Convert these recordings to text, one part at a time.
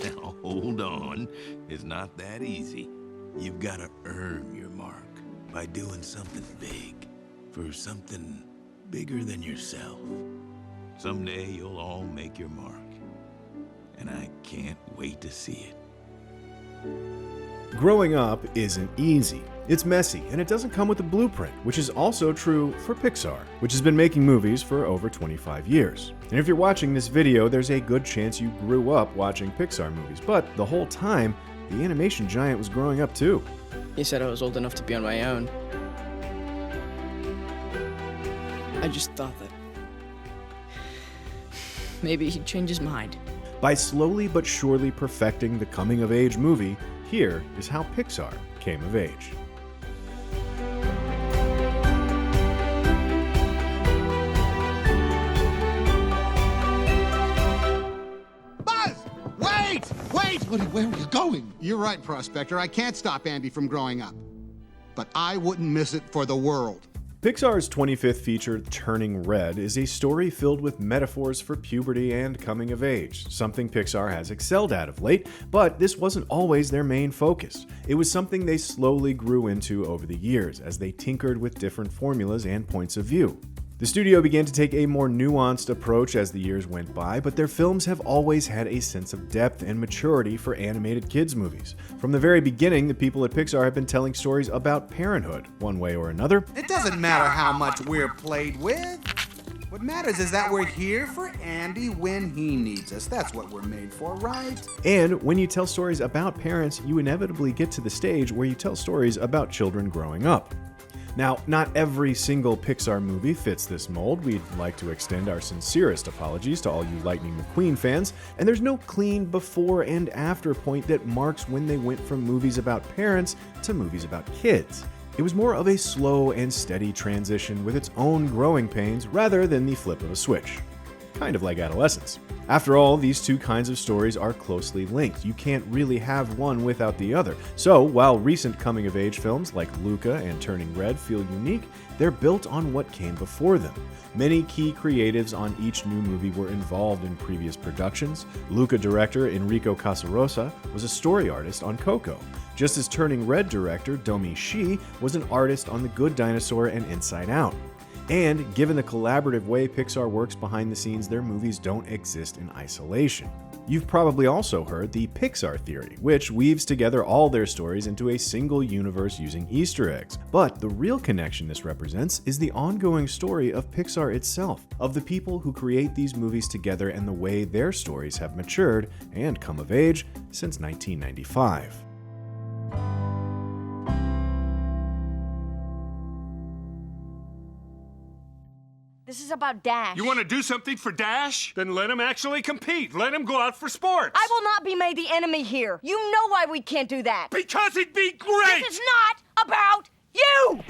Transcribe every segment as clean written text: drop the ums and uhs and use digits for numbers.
Now, hold on. It's not that easy. You've got to earn your mark by doing something big for something bigger than yourself. Someday you'll all make your mark, and I can't wait to see it. Growing up isn't easy. It's messy, and it doesn't come with a blueprint, which is also true for Pixar, which has been making movies for over 25 years. And if you're watching this video, there's a good chance you grew up watching Pixar movies, but the whole time, the animation giant was growing up too. He said I was old enough to be on my own. I just thought that maybe he'd change his mind. By slowly but surely perfecting the coming-of-age movie, here is how Pixar came of age. Buzz! Wait! Wait! Woody, where are you going? You're right, Prospector. I can't stop Andy from growing up. But I wouldn't miss it for the world. Pixar's 25th feature, Turning Red, is a story filled with metaphors for puberty and coming of age, something Pixar has excelled at of late, but this wasn't always their main focus. It was something they slowly grew into over the years, as they tinkered with different formulas and points of view. The studio began to take a more nuanced approach as the years went by, but their films have always had a sense of depth and maturity for animated kids' movies. From the very beginning, the people at Pixar have been telling stories about parenthood, one way or another. It doesn't matter how much we're played with. What matters is that we're here for Andy when he needs us. That's what we're made for, right? And when you tell stories about parents, you inevitably get to the stage where you tell stories about children growing up. Now, not every single Pixar movie fits this mold. We'd like to extend our sincerest apologies to all you Lightning McQueen fans, and there's no clean before and after point that marks when they went from movies about parents to movies about kids. It was more of a slow and steady transition with its own growing pains rather than the flip of a switch. Kind of like adolescence. After all, these two kinds of stories are closely linked. You can't really have one without the other. So, while recent coming-of-age films like Luca and Turning Red feel unique, they're built on what came before them. Many key creatives on each new movie were involved in previous productions. Luca director Enrico Casarosa was a story artist on Coco, just as Turning Red director Domi Shi was an artist on The Good Dinosaur and Inside Out. And given the collaborative way Pixar works behind the scenes, their movies don't exist in isolation. You've probably also heard the Pixar theory, which weaves together all their stories into a single universe using Easter eggs. But the real connection this represents is the ongoing story of Pixar itself, of the people who create these movies together and the way their stories have matured and come of age since 1995. This is about Dash. You want to do something for Dash? Then let him actually compete. Let him go out for sports. I will not be made the enemy here. You know why we can't do that. Because it'd be great! This is not about you!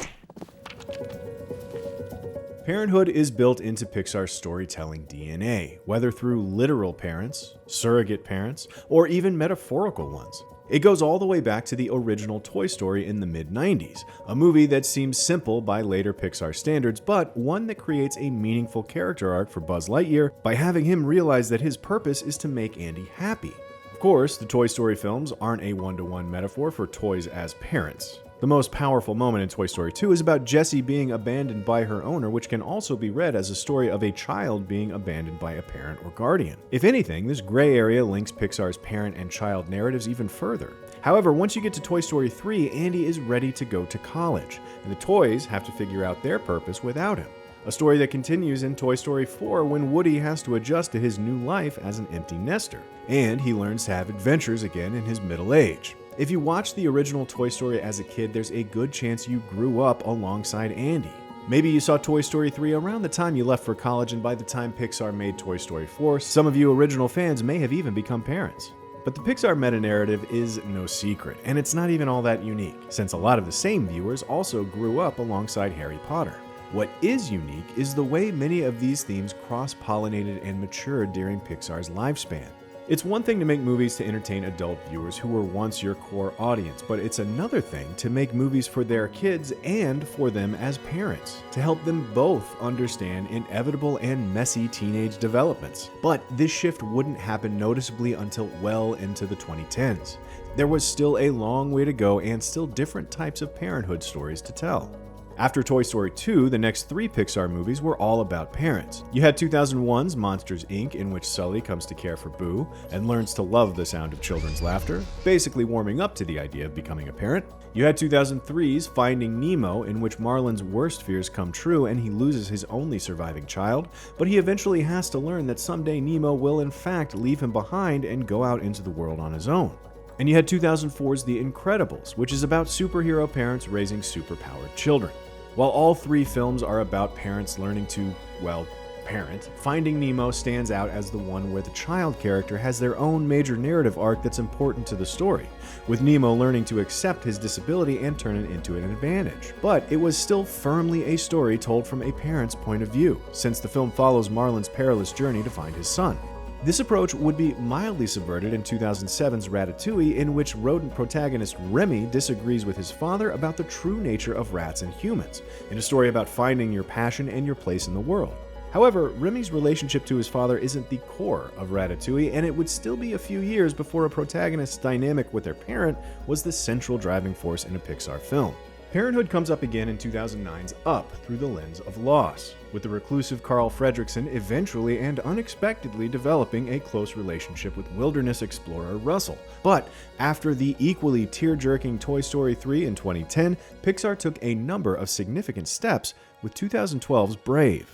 Parenthood is built into Pixar's storytelling DNA, whether through literal parents, surrogate parents, or even metaphorical ones. It goes all the way back to the original Toy Story in the mid-90s, a movie that seems simple by later Pixar standards, but one that creates a meaningful character arc for Buzz Lightyear by having him realize that his purpose is to make Andy happy. Of course, the Toy Story films aren't a one-to-one metaphor for toys as parents. The most powerful moment in Toy Story 2 is about Jessie being abandoned by her owner, which can also be read as a story of a child being abandoned by a parent or guardian. If anything, this gray area links Pixar's parent and child narratives even further. However, once you get to Toy Story 3, Andy is ready to go to college, and the toys have to figure out their purpose without him. A story that continues in Toy Story 4 when Woody has to adjust to his new life as an empty nester, and he learns to have adventures again in his middle age. If you watched the original Toy Story as a kid, there's a good chance you grew up alongside Andy. Maybe you saw Toy Story 3 around the time you left for college, and by the time Pixar made Toy Story 4, some of you original fans may have even become parents. But the Pixar meta-narrative is no secret, and it's not even all that unique, since a lot of the same viewers also grew up alongside Harry Potter. What is unique is the way many of these themes cross-pollinated and matured during Pixar's lifespan. It's one thing to make movies to entertain adult viewers who were once your core audience, but it's another thing to make movies for their kids and for them as parents, to help them both understand inevitable and messy teenage developments. But this shift wouldn't happen noticeably until well into the 2010s. There was still a long way to go and still different types of parenthood stories to tell. After Toy Story 2, the next 3 Pixar movies were all about parents. You had 2001's Monsters, Inc., in which Sully comes to care for Boo and learns to love the sound of children's laughter, basically warming up to the idea of becoming a parent. You had 2003's Finding Nemo, in which Marlin's worst fears come true and he loses his only surviving child, but he eventually has to learn that someday Nemo will in fact leave him behind and go out into the world on his own. And you had 2004's The Incredibles, which is about superhero parents raising superpowered children. While all 3 films are about parents learning to, well, parent, Finding Nemo stands out as the one where the child character has their own major narrative arc that's important to the story, with Nemo learning to accept his disability and turn it into an advantage. But it was still firmly a story told from a parent's point of view, since the film follows Marlin's perilous journey to find his son. This approach would be mildly subverted in 2007's Ratatouille, in which rodent protagonist Remy disagrees with his father about the true nature of rats and humans, in a story about finding your passion and your place in the world. However, Remy's relationship to his father isn't the core of Ratatouille, and it would still be a few years before a protagonist's dynamic with their parent was the central driving force in a Pixar film. Parenthood comes up again in 2009's Up through the lens of loss, with the reclusive Carl Fredricksen eventually and unexpectedly developing a close relationship with wilderness explorer Russell. But after the equally tear-jerking Toy Story 3 in 2010, Pixar took a number of significant steps with 2012's Brave.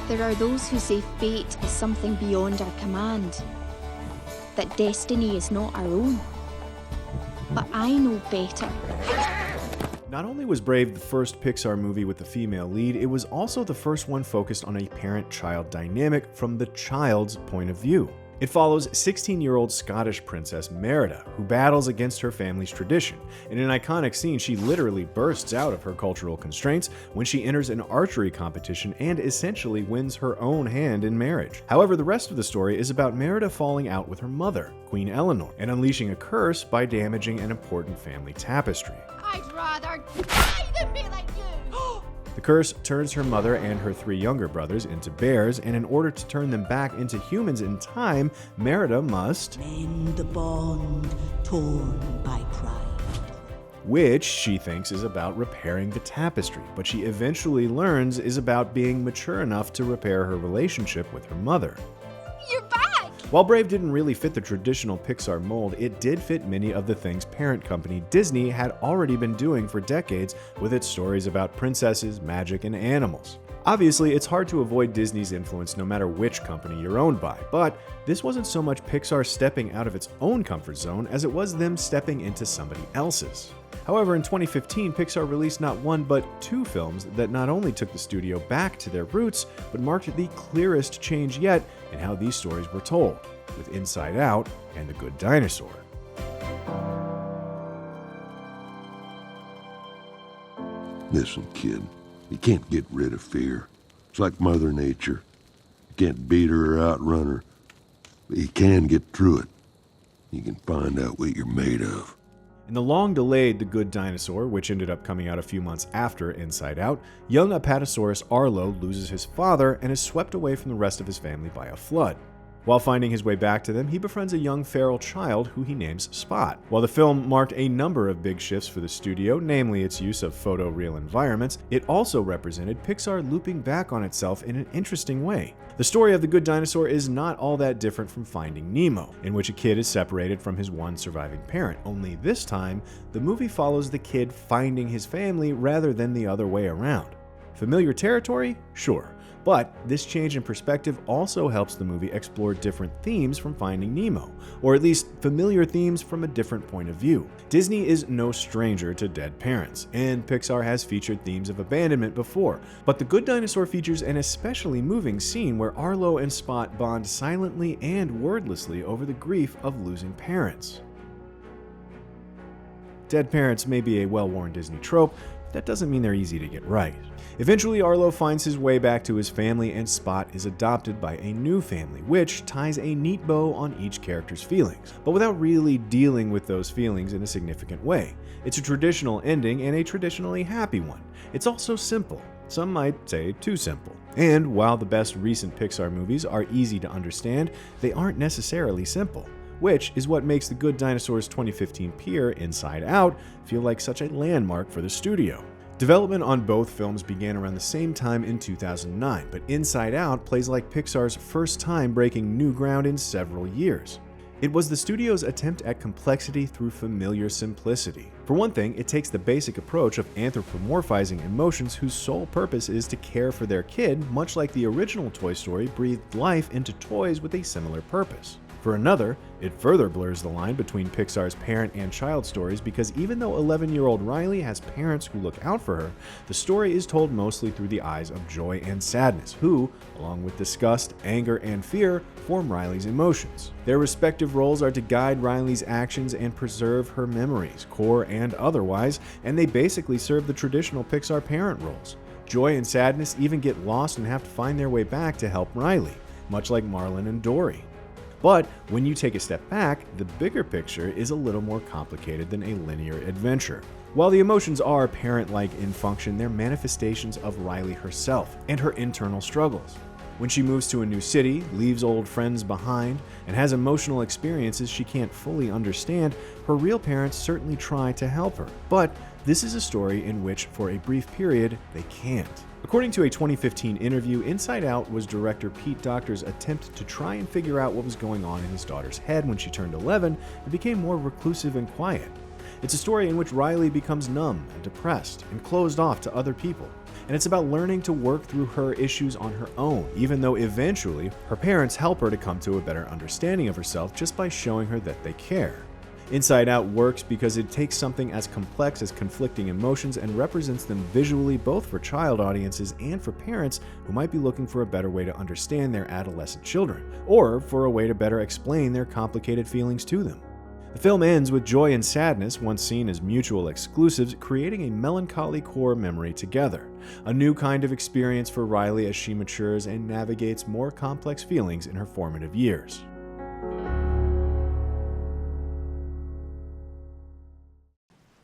There are those who say fate is something beyond our command, that destiny is not our own. But I know better. Not only was Brave the first Pixar movie with a female lead, it was also the first one focused on a parent-child dynamic from the child's point of view. It follows 16-year-old Scottish princess Merida, who battles against her family's tradition. In an iconic scene, she literally bursts out of her cultural constraints when she enters an archery competition and essentially wins her own hand in marriage. However, the rest of the story is about Merida falling out with her mother, Queen Eleanor, and unleashing a curse by damaging an important family tapestry. I'd rather die than be like you! The curse turns her mother and her 3 younger brothers into bears, and in order to turn them back into humans in time, Merida must mend the bond torn by pride. Which she thinks is about repairing the tapestry, but she eventually learns is about being mature enough to repair her relationship with her mother. You're back! While Brave didn't really fit the traditional Pixar mold, it did fit many of the things parent company Disney had already been doing for decades with its stories about princesses, magic, and animals. Obviously, it's hard to avoid Disney's influence no matter which company you're owned by, but this wasn't so much Pixar stepping out of its own comfort zone as it was them stepping into somebody else's. However, in 2015, Pixar released not 1 but 2 films that not only took the studio back to their roots, but marked the clearest change yet in how these stories were told, with Inside Out and The Good Dinosaur. Listen, kid, you can't get rid of fear. It's like Mother Nature. You can't beat her or outrun her, but you can get through it. You can find out what you're made of. In the long-delayed The Good Dinosaur, which ended up coming out a few months after Inside Out, young Apatosaurus Arlo loses his father and is swept away from the rest of his family by a flood. While finding his way back to them, he befriends a young feral child who he names Spot. While the film marked a number of big shifts for the studio, namely its use of photoreal environments, it also represented Pixar looping back on itself in an interesting way. The story of The Good Dinosaur is not all that different from Finding Nemo, in which a kid is separated from his one surviving parent, only this time, the movie follows the kid finding his family rather than the other way around. Familiar territory? Sure. But this change in perspective also helps the movie explore different themes from Finding Nemo, or at least familiar themes from a different point of view. Disney is no stranger to dead parents, and Pixar has featured themes of abandonment before, but The Good Dinosaur features an especially moving scene where Arlo and Spot bond silently and wordlessly over the grief of losing parents. Dead parents may be a well-worn Disney trope, that doesn't mean they're easy to get right. Eventually, Arlo finds his way back to his family, and Spot is adopted by a new family, which ties a neat bow on each character's feelings, but without really dealing with those feelings in a significant way. It's a traditional ending and a traditionally happy one. It's also simple. Some might say too simple. And while the best recent Pixar movies are easy to understand, they aren't necessarily simple, which is what makes the Good Dinosaur's 2015 peer, Inside Out, feel like such a landmark for the studio. Development on both films began around the same time in 2009, but Inside Out plays like Pixar's first time breaking new ground in several years. It was the studio's attempt at complexity through familiar simplicity. For one thing, it takes the basic approach of anthropomorphizing emotions whose sole purpose is to care for their kid, much like the original Toy Story breathed life into toys with a similar purpose. For another, it further blurs the line between Pixar's parent and child stories because even though 11-year-old Riley has parents who look out for her, the story is told mostly through the eyes of joy and sadness, who, along with disgust, anger, and fear, form Riley's emotions. Their respective roles are to guide Riley's actions and preserve her memories, core and otherwise, and they basically serve the traditional Pixar parent roles. Joy and sadness even get lost and have to find their way back to help Riley, much like Marlin and Dory. But when you take a step back, the bigger picture is a little more complicated than a linear adventure. While the emotions are parent-like in function, they're manifestations of Riley herself and her internal struggles. When she moves to a new city, leaves old friends behind, and has emotional experiences she can't fully understand, her real parents certainly try to help her. But this is a story in which, for a brief period, they can't. According to a 2015 interview, Inside Out was director Pete Docter's attempt to try and figure out what was going on in his daughter's head when she turned 11 and became more reclusive and quiet. It's a story in which Riley becomes numb and depressed and closed off to other people. And it's about learning to work through her issues on her own, even though eventually her parents help her to come to a better understanding of herself just by showing her that they care. Inside Out works because it takes something as complex as conflicting emotions and represents them visually both for child audiences and for parents who might be looking for a better way to understand their adolescent children, or for a way to better explain their complicated feelings to them. The film ends with joy and sadness, once seen as mutual exclusives, creating a melancholy core memory together. A new kind of experience for Riley as she matures and navigates more complex feelings in her formative years.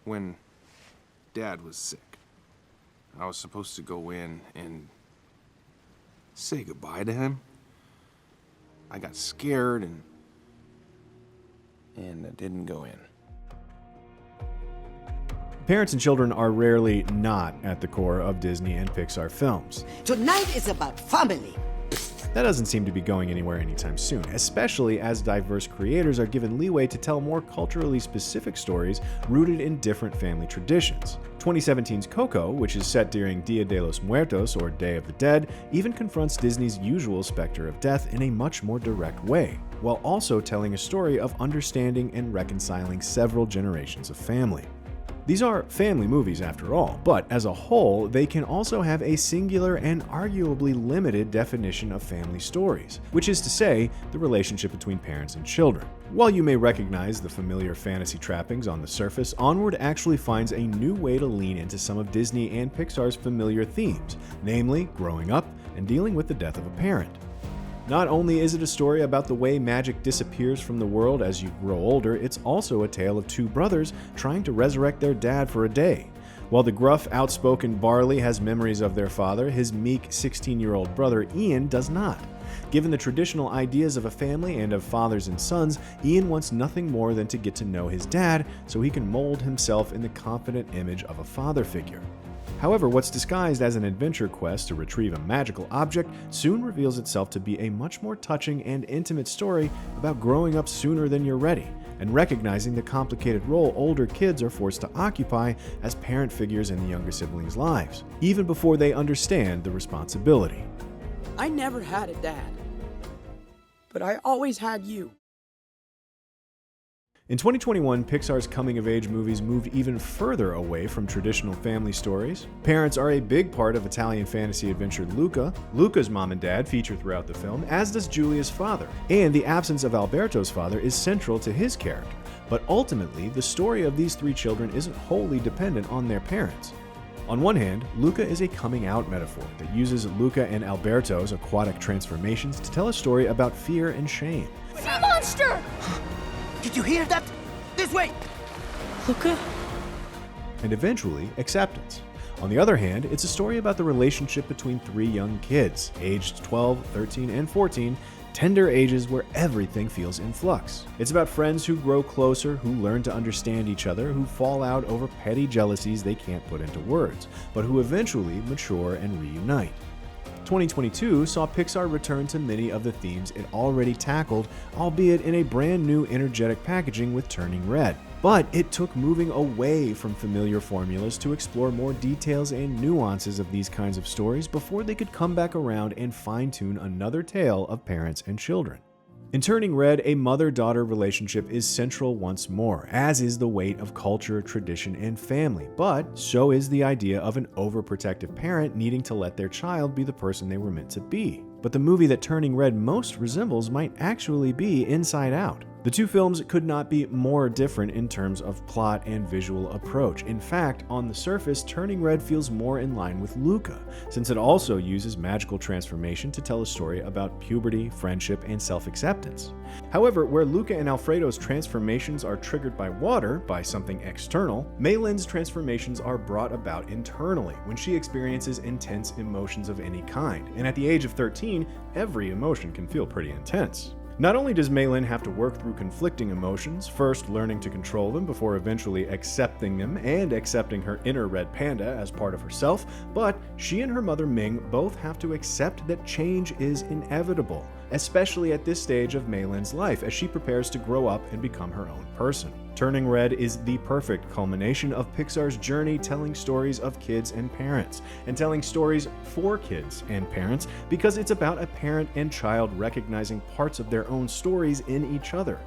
When Dad was sick, I was supposed to go in and say goodbye to him. I got scared and I didn't go in. Parents and children are rarely not at the core of Disney and Pixar films. Tonight is about family. That doesn't seem to be going anywhere anytime soon, especially as diverse creators are given leeway to tell more culturally specific stories rooted in different family traditions. 2017's Coco, which is set during Dia de los Muertos, or Day of the Dead, even confronts Disney's usual specter of death in a much more direct way, while also telling a story of understanding and reconciling several generations of family. These are family movies after all, but as a whole, they can also have a singular and arguably limited definition of family stories, which is to say, the relationship between parents and children. While you may recognize the familiar fantasy trappings on the surface, Onward actually finds a new way to lean into some of Disney and Pixar's familiar themes, namely growing up and dealing with the death of a parent. Not only is it a story about the way magic disappears from the world as you grow older, it's also a tale of two brothers trying to resurrect their dad for a day. While the gruff, outspoken Barley has memories of their father, his meek 16-year-old brother Ian does not. Given the traditional ideas of a family and of fathers and sons, Ian wants nothing more than to get to know his dad so he can mold himself in the confident image of a father figure. However, what's disguised as an adventure quest to retrieve a magical object soon reveals itself to be a much more touching and intimate story about growing up sooner than you're ready, and recognizing the complicated role older kids are forced to occupy as parent figures in the younger siblings' lives, even before they understand the responsibility. I never had a dad, but I always had you. In 2021, Pixar's coming-of-age movies moved even further away from traditional family stories. Parents are a big part of Italian fantasy adventure Luca. Luca's mom and dad feature throughout the film, as does Giulia's father. And the absence of Alberto's father is central to his character. But ultimately, the story of these three children isn't wholly dependent on their parents. On one hand, Luca is a coming-out metaphor that uses Luca and Alberto's aquatic transformations to tell a story about fear and shame. Sea monster! Did you hear that? This way! Luca? And eventually, acceptance. On the other hand, it's a story about the relationship between three young kids, aged 12, 13, and 14, tender ages where everything feels in flux. It's about friends who grow closer, who learn to understand each other, who fall out over petty jealousies they can't put into words, but who eventually mature and reunite. 2022 saw Pixar return to many of the themes it already tackled, albeit in a brand new energetic packaging with Turning Red. But it took moving away from familiar formulas to explore more details and nuances of these kinds of stories before they could come back around and fine-tune another tale of parents and children. In Turning Red, a mother-daughter relationship is central once more, as is the weight of culture, tradition, and family, but so is the idea of an overprotective parent needing to let their child be the person they were meant to be. But the movie that Turning Red most resembles might actually be Inside Out. The two films could not be more different in terms of plot and visual approach. In fact, on the surface, Turning Red feels more in line with Luca, since it also uses magical transformation to tell a story about puberty, friendship, and self-acceptance. However, where Luca and Alfredo's transformations are triggered by water, by something external, Maylin's transformations are brought about internally, when she experiences intense emotions of any kind. And at the age of 13, every emotion can feel pretty intense. Not only does Maylin have to work through conflicting emotions, first learning to control them before eventually accepting them and accepting her inner red panda as part of herself, but she and her mother Ming both have to accept that change is inevitable, especially at this stage of Maylin's life as she prepares to grow up and become her own person. Turning Red is the perfect culmination of Pixar's journey telling stories of kids and parents, and telling stories for kids and parents because it's about a parent and child recognizing parts of their own stories in each other.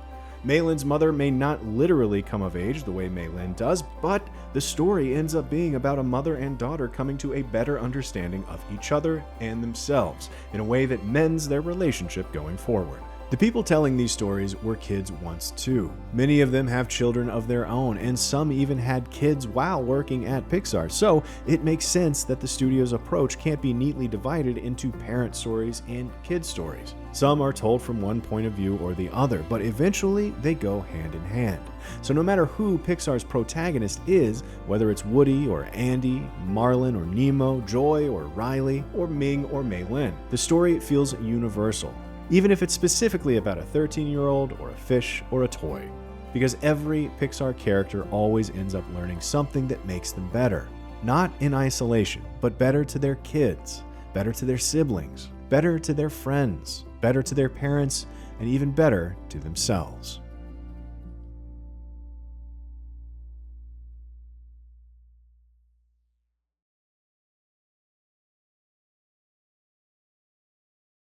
Maylin's mother may not literally come of age the way Maylin does, but the story ends up being about a mother and daughter coming to a better understanding of each other and themselves in a way that mends their relationship going forward. The people telling these stories were kids once too. Many of them have children of their own, and some even had kids while working at Pixar, so it makes sense that the studio's approach can't be neatly divided into parent stories and kid stories. Some are told from one point of view or the other, but eventually they go hand in hand. So no matter who Pixar's protagonist is, whether it's Woody or Andy, Marlin or Nemo, Joy or Riley, or Ming or Maylin, the story feels universal, even if it's specifically about a 13-year-old or a fish or a toy. Because every Pixar character always ends up learning something that makes them better. Not in isolation, but better to their kids, better to their siblings, better to their friends, better to their parents, and even better to themselves.